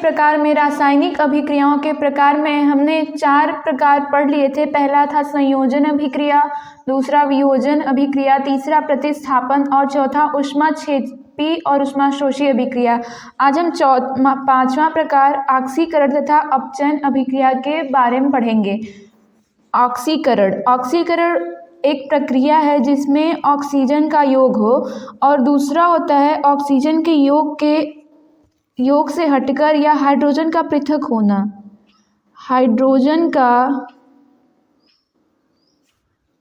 प्रकार में रासायनिक अभिक्रियाओं के प्रकार में हमने 4 प्रकार पढ़ लिए थे। पहला था संयोजन अभिक्रिया, दूसरा वियोजन अभिक्रिया, तीसरा प्रतिस्थापन और चौथा ऊष्माक्षेपी और ऊष्माशोषी अभिक्रिया। आज हम 5वां प्रकार ऑक्सीकरण तथा अपचयन अभिक्रिया के बारे में पढ़ेंगे। ऑक्सीकरण एक प्रक्रिया है जिसमें ऑक्सीजन का योग हो और दूसरा होता है ऑक्सीजन के योग से हटकर या हाइड्रोजन का पृथक होना। हाइड्रोजन का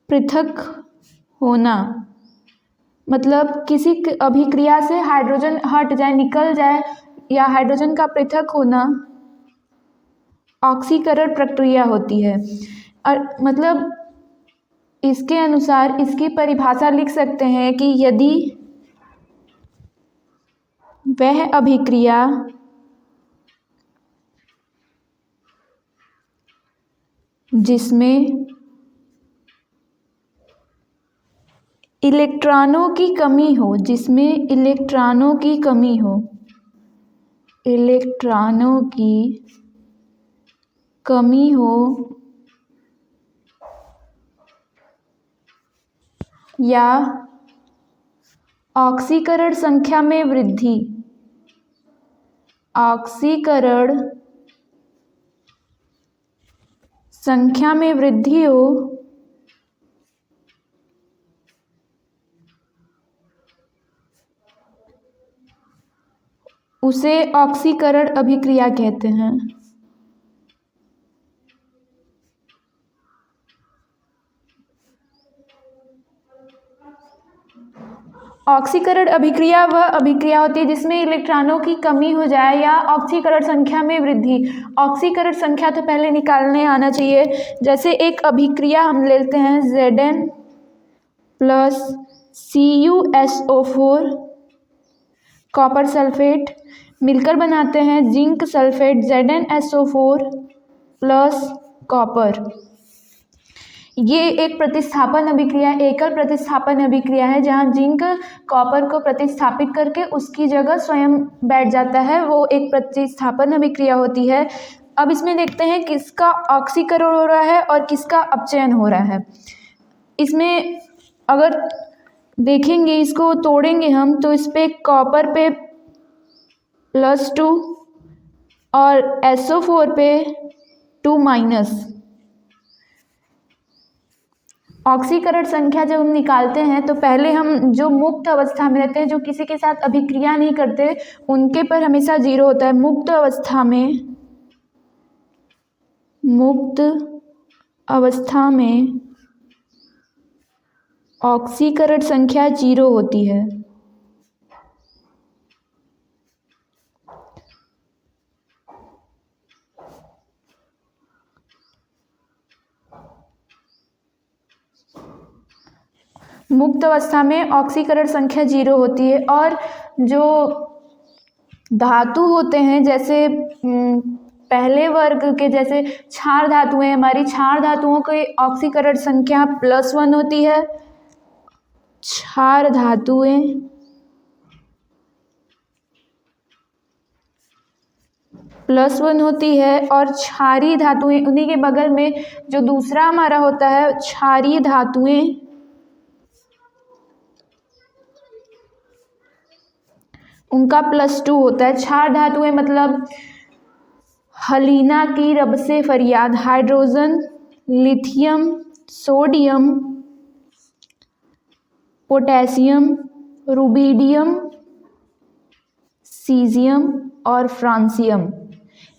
पृथक होना मतलब किसी अभिक्रिया से हाइड्रोजन हट जाए, निकल जाए, या हाइड्रोजन का पृथक होना ऑक्सीकरण प्रक्रिया होती है। और मतलब इसके अनुसार इसकी परिभाषा लिख सकते हैं कि यदि वह अभिक्रिया जिसमें इलेक्ट्रॉनों की कमी हो, या ऑक्सीकरण संख्या में वृद्धि हो, उसे ऑक्सीकरण अभिक्रिया कहते हैं। ऑक्सीकरण अभिक्रिया वह अभिक्रिया होती है जिसमें इलेक्ट्रॉनों की कमी हो जाए या ऑक्सीकरण संख्या में वृद्धि। ऑक्सीकरण संख्या तो पहले निकालने आना चाहिए। जैसे एक अभिक्रिया हम लेते हैं Zn plus CuSO4 copper sulphate, मिलकर बनाते हैं zinc sulphate ZnSO4 plus copper. ये एक प्रतिस्थापन अभिक्रिया, एकल प्रतिस्थापन अभिक्रिया है जहाँ जिंक कॉपर को प्रतिस्थापित करके उसकी जगह स्वयं बैठ जाता है, वो एक प्रतिस्थापन अभिक्रिया होती है। अब इसमें देखते हैं किसका ऑक्सीकरण हो रहा है और किसका अपचयन हो रहा है। इसमें अगर देखेंगे, इसको तोड़ेंगे हम तो इस पे कॉपर पे +2 और SO4 पे 2-। ऑक्सीकरण संख्या जब हम निकालते हैं तो पहले हम जो मुक्त अवस्था में रहते हैं, जो किसी के साथ अभिक्रिया नहीं करते, उनके पर हमेशा 0 होता है। मुक्त अवस्था में ऑक्सीकरण संख्या 0 होती है। मुक्त अवस्था में ऑक्सीकरण संख्या 0 होती है। और जो धातु होते हैं, जैसे पहले वर्ग के जैसे क्षार धातुएं, हमारी क्षार धातुओं की ऑक्सीकरण संख्या +1 होती है। क्षार धातुएं +1 होती है। और क्षारीय धातुएं, उन्हीं के बगल में जो दूसरा हमारा होता है क्षारीय धातुएं, उनका +2 होता है। क्षार धातुएं मतलब हलीना की रब से फरियाद, hydrogen, lithium, sodium, potassium, rubidium, caesium और फ्रांसियम,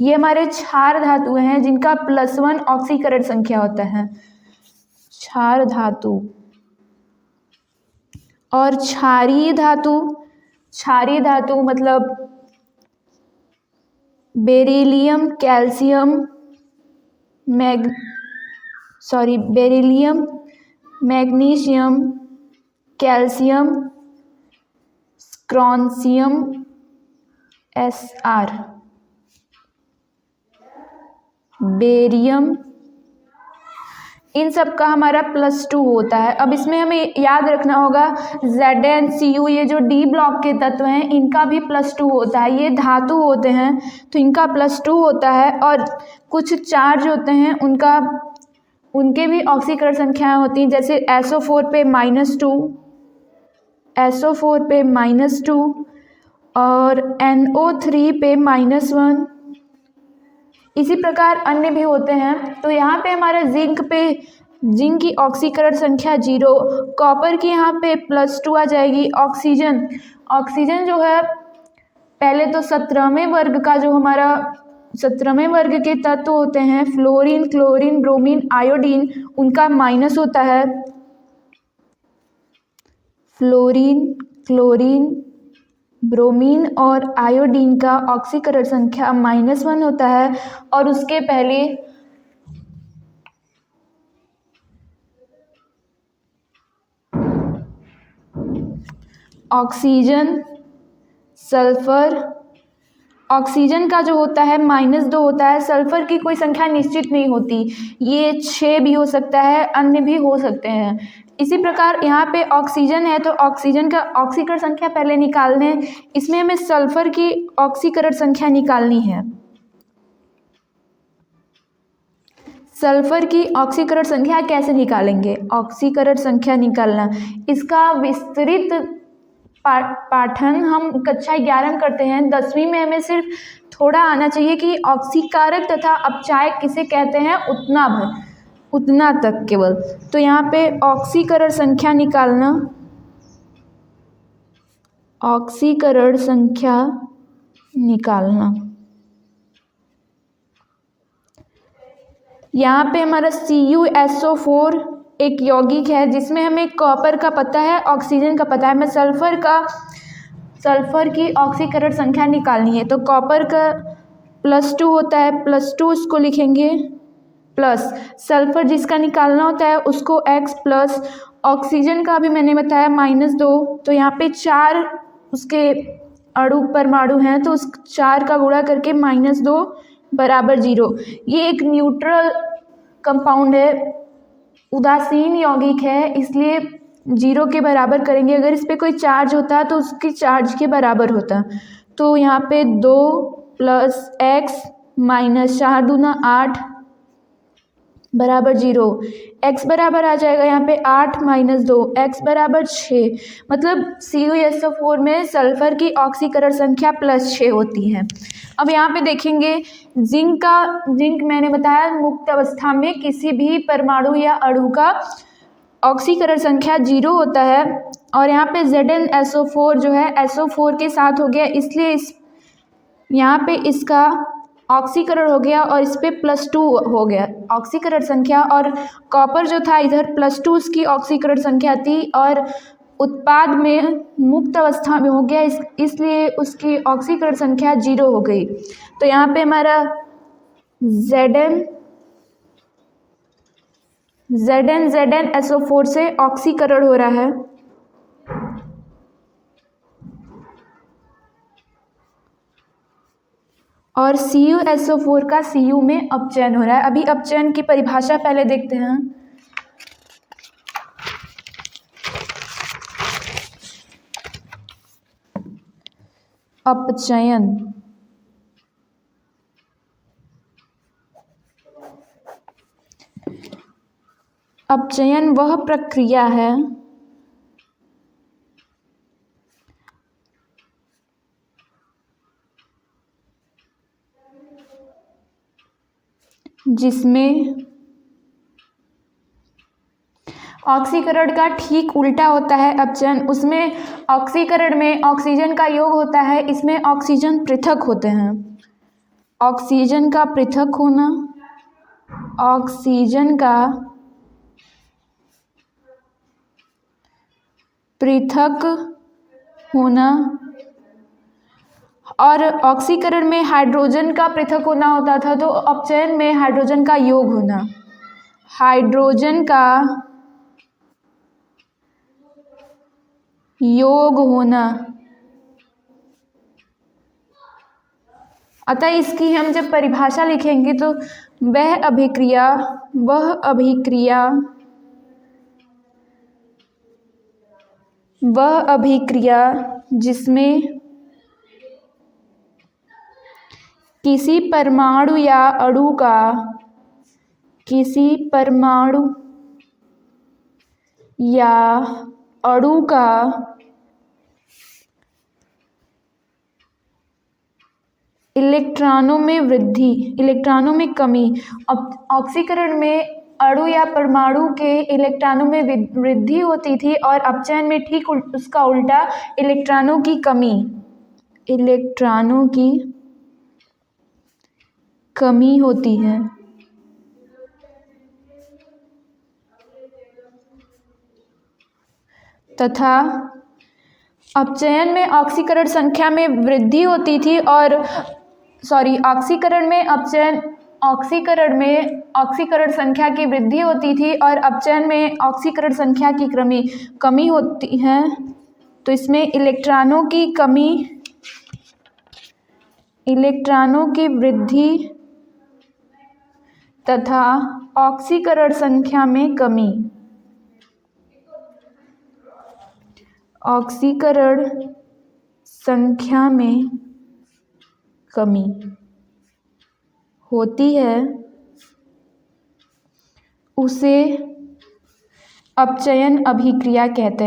ये हमारे क्षार धातुएं हैं जिनका +1 ऑक्सीकरण संख्या होता है। क्षार धातु और क्षारीय धातु मतलब beryllium, magnesium, calcium, strontium Sr, barium, इन सब का हमारा +2 होता है। अब इसमें हमें याद रखना होगा ZnCu ये जो डी ब्लॉक के तत्व हैं इनका भी +2 होता है। ये धातु होते हैं तो इनका +2 होता है, और कुछ चार्ज होते हैं उनके भी ऑक्सीकरण संख्याएं होती हैं, जैसे SO4 पे -2, SO4 पे -2 और NO3 पे -1। इसी प्रकार अन्य भी होते हैं। तो यहाँ पे हमारा जिंक की ऑक्सीकरण संख्या 0, कॉपर की यहाँ पे +2 आ जाएगी। ऑक्सीजन जो है पहले तो 17वें वर्ग का जो हमारा 17वें वर्ग के तत्व होते हैं फ्लोरीन, क्लोरीन, ब्रोमीन, आयोडीन, उनका माइनस होता है। फ्लोरीन, क्लोरीन, ब्रोमीन और आयोडीन का ऑक्सीकरण संख्या -1 होता है, और उसके पहले ऑक्सीजन, सल्फर, ऑक्सीजन का जो होता है -2 होता है। सल्फर की कोई संख्या निश्चित नहीं होती, ये 6 भी हो सकता है, अन्य भी हो सकते हैं। इसी प्रकार यहाँ पे ऑक्सीजन है तो ऑक्सीजन का ऑक्सीकरण संख्या पहले निकालने हैं। इसमें हमें सल्फर की ऑक्सीकरण संख्या निकालनी है। सल्फर की ऑक्सीकरण संख्या कैसे निकालेंगे? ऑक्सीकरण संख्या निकालना, इसका विस्तृत पाठन हम कक्षा 11 में करते हैं। 10वीं में हमें सिर्फ थोड़ा आना चाहिए कि ऑक्सीकारक तथा अपचायक किसे कहते हैं, उतना तक केवल। तो यहाँ पे ऑक्सीकरण संख्या निकालना, ऑक्सीकरण संख्या निकालना, यहाँ पे हमारा CuSO4 एक यौगिक है जिसमें हमें कॉपर का पता है, ऑक्सीजन का पता है। हमें सल्फर की ऑक्सीकरण संख्या निकालनी है। तो कॉपर का +2 होता है, +2 इसको लिखेंगे, प्लस सल्फर जिसका निकालना होता है उसको X, प्लस ऑक्सीजन का भी मैंने बताया -2। तो यहाँ पे 4 उसके परमाणु हैं तो उस 4 का गुणा करके -2 बराबर 0। ये एक न्यूट्रल कंपाउंड है, उदासीन यौगिक है, इसलिए 0 के बराबर करेंगे। अगर इस पर कोई चार्ज होता तो उसकी चार्ज के बराबर होता। तो यहाँ पे 2 + X - 4 दूना 8 बराबर 0। X बराबर आ जाएगा यहाँ पे 8 - 2, X बराबर 6। मतलब CuSO4 में सल्फर की ऑक्सीकरण संख्या +6 होती है। अब यहाँ पे देखेंगे जिंक मैंने बताया मुक्त अवस्था में किसी भी परमाणु या अणु का ऑक्सीकरण संख्या 0 होता है, और यहाँ पे ZnSO4 जो है SO4 के साथ हो गया, इसलिए यहाँ पे इसका ऑक्सीकरण हो गया और इस पे +2 हो गया ऑक्सीकरण संख्या। और कॉपर जो था इधर +2 उसकी ऑक्सीकरण संख्या थी, और उत्पाद में मुक्त अवस्था में हो गया, इसलिए उसकी ऑक्सीकरण संख्या 0 हो गई। तो यहाँ पे हमारा ZnSO4 से ऑक्सीकरण हो रहा है, और CuSO4 का Cu में अपचयन हो रहा है। अभी अपचयन की परिभाषा पहले देखते हैं। अपचयन वह प्रक्रिया है जिसमें ऑक्सीकरण का ठीक उल्टा होता है अपचयन। उसमें ऑक्सीकरण में ऑक्सीजन का योग होता है, इसमें ऑक्सीजन पृथक होते हैं। ऑक्सीजन का पृथक होना, ऑक्सीजन का पृथक होना, और ऑक्सीकरण में हाइड्रोजन का पृथक होना होता था, तो अपचयन में हाइड्रोजन का योग होना। हाइड्रोजन का योग होना, अतः इसकी हम जब परिभाषा लिखेंगे तो वह अभिक्रिया जिसमें किसी परमाणु या अणु का इलेक्ट्रॉनों में कमी। ऑक्सीकरण में अणु या परमाणु के इलेक्ट्रॉनों में वृद्धि होती थी और अपचयन में ठीक उसका उल्टा इलेक्ट्रॉनों की कमी होती है। तथा अपचयन में ऑक्सीकरण संख्या में वृद्धि होती थी और ऑक्सीकरण संख्या की वृद्धि होती थी और अपचयन में ऑक्सीकरण संख्या की कमी होती है। तो इसमें इलेक्ट्रॉनों की वृद्धि तथा ऑक्सीकरण संख्या में कमी होती है, उसे अपचयन अभिक्रिया कहते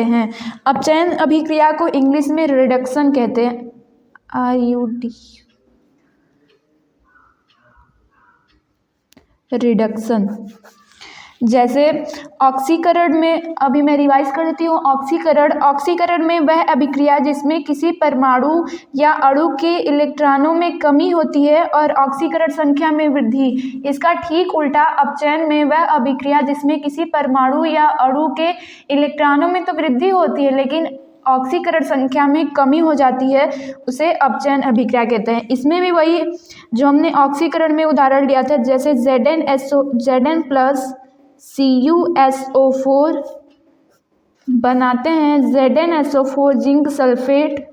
हैं। अपचयन अभिक्रिया को इंग्लिश में रिडक्शन कहते हैं। रिडक्शन। जैसे ऑक्सीकरण में, अभी मैं रिवाइज कर देती हूँ। ऑक्सीकरण में वह अभिक्रिया जिसमें किसी परमाणु या अणु के इलेक्ट्रॉनों में कमी होती है और ऑक्सीकरण संख्या में वृद्धि। इसका ठीक उल्टा अपचयन में वह अभिक्रिया जिसमें किसी परमाणु या अणु के इलेक्ट्रॉनों में तो वृद्धि होती है लेकिन ऑक्सीकरण संख्या में कमी हो जाती है, उसे अपचयन अभिक्रिया कहते हैं। इसमें भी वही जो हमने ऑक्सीकरण में उदाहरण लिया था, जैसे Zn प्लस CuSO4 बनाते हैं ZnSO4 zinc sulphate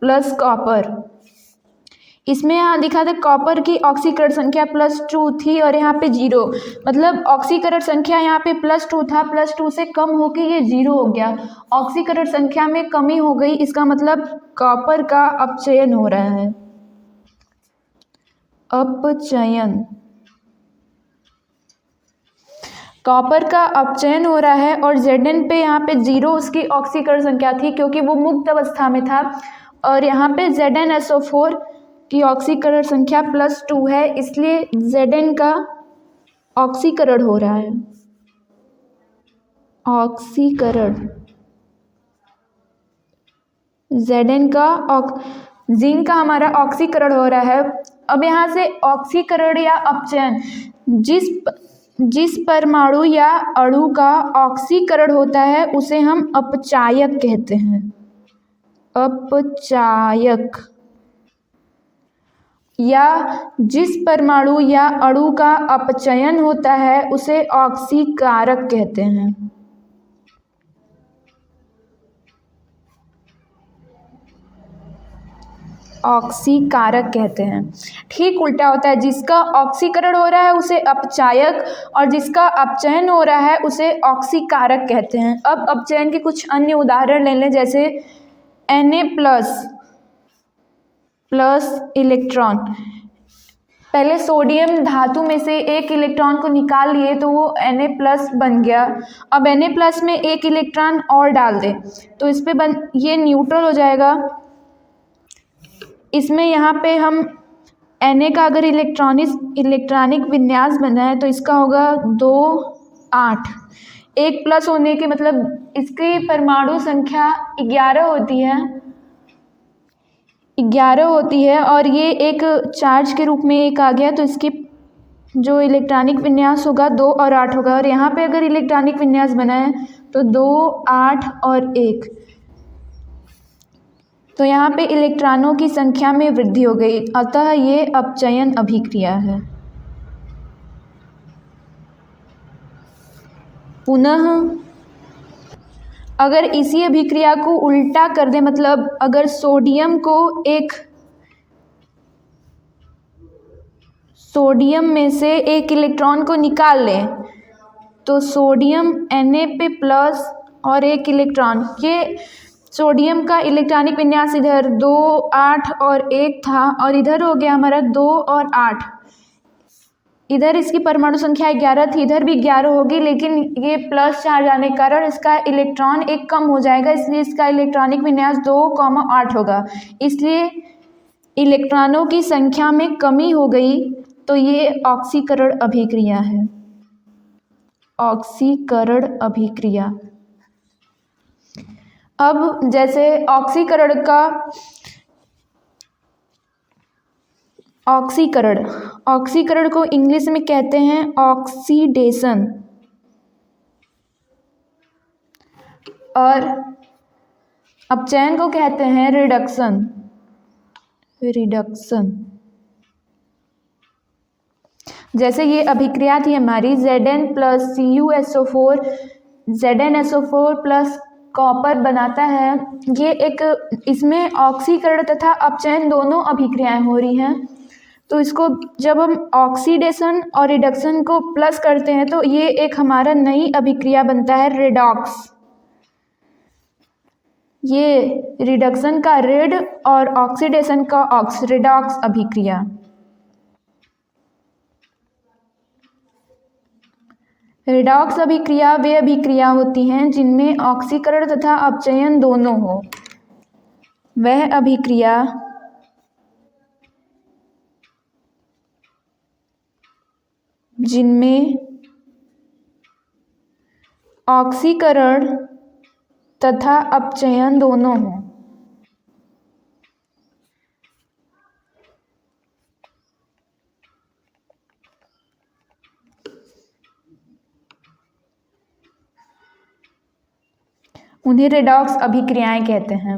plus copper. इसमें यहाँ दिखा था कॉपर की ऑक्सीकरण संख्या +2 थी और यहाँ पे 0, मतलब ऑक्सीकरण संख्या यहाँ पे +2 था, +2 से कम होके ये 0 हो गया। ऑक्सीकरण संख्या में कमी हो गई, इसका मतलब कॉपर का अपचयन हो रहा है। कॉपर का अपचयन हो रहा है और Zn पे यहाँ पे 0 उसकी ऑक्सीकरण संख्या थी क्योंकि वो मुक्त अवस्था में था, और यहाँ पे ZnSO4 की ऑक्सीकरण संख्या +2 है, इसलिए Zn का ऑक्सीकरण हो रहा है। Zn का जिंक का हमारा ऑक्सीकरण हो रहा है। अब यहाँ से ऑक्सीकरण या अपचयन, जिस परमाणु या अणु का ऑक्सीकरण होता है उसे हम अपचायक कहते हैं। अपचायक। या जिस परमाणु या अणु का अपचयन होता है उसे ऑक्सीकारक कहते हैं। ऑक्सीकारक कहते हैं। ठीक उल्टा होता है, जिसका ऑक्सीकरण हो रहा है उसे अपचायक और जिसका अपचयन हो रहा है उसे ऑक्सीकारक कहते हैं। अब अपचयन के कुछ अन्य उदाहरण ले लें, जैसे Na+ इलेक्ट्रॉन। पहले सोडियम धातु में से एक इलेक्ट्रॉन को निकाल लिए तो वो Na+ बन गया। अब Na+ में एक इलेक्ट्रॉन और डाल दें तो इस पे ये न्यूट्रल हो जाएगा। इसमें यहाँ पे हम Na का अगर इलेक्ट्रॉनिक विन्यास बना है तो इसका होगा 2 8। एक प्लस होने के मतलब इसकी परमाणु संख्या 11 होती है और ये एक चार्ज के रूप में एक आ गया, तो इसकी जो इलेक्ट्रॉनिक विन्यास होगा 2 और 8 होगा। और यहाँ पे अगर इलेक्ट्रॉनिक विन्यास बना है तो 2 8 और 1, तो यहाँ पे इलेक्ट्रॉनों की संख्या में वृद्धि हो गई, अतः ये अपचयन अभिक्रिया है। पुनः अगर इसी अभिक्रिया को उल्टा कर दें, मतलब अगर सोडियम में से एक इलेक्ट्रॉन को निकाल लें तो सोडियम Na पे प्लस और एक इलेक्ट्रॉन, ये सोडियम का इलेक्ट्रॉनिक विन्यास इधर 2, 8 और 1 था और इधर हो गया हमारा 2 और 8। इधर इसकी परमाणु संख्या 11 थी, इधर भी 11 होगी, लेकिन ये प्लस चार्ज आने के कारण इसका इलेक्ट्रॉन एक कम हो जाएगा, इसलिए इसका इलेक्ट्रॉनिक विन्यास 2, 8 होगा। इसलिए इलेक्ट्रॉनों की संख्या में कमी हो गई, तो ये ऑक्सीकरण अभिक्रिया है। ऑक्सीकरण अभिक्रिया। अब जैसे ऑक्सीकरण को इंग्लिश में कहते हैं ऑक्सीडेशन, और अपचयन को कहते हैं रिडक्शन। जैसे ये अभिक्रिया थी हमारी Zn plus CuSO4, ZnSO4 plus copper बनाता है। इसमें ऑक्सीकरण तथा अपचयन दोनों अभिक्रियाएं हो रही हैं। तो इसको जब हम ऑक्सीडेशन और रिडक्शन को प्लस करते हैं तो ये एक हमारा नई अभिक्रिया बनता है रेडॉक्स। ये रिडक्शन का रेड और ऑक्सीडेशन का ऑक्स, रेडॉक्स अभिक्रिया। रेडॉक्स अभिक्रिया वे अभिक्रिया होती हैं जिनमें ऑक्सीकरण तथा अपचयन दोनों हो। वह अभिक्रिया जिनमें ऑक्सीकरण तथा अपचयन दोनों हो। उन्हें रेडॉक्स अभिक्रियाएं कहते हैं।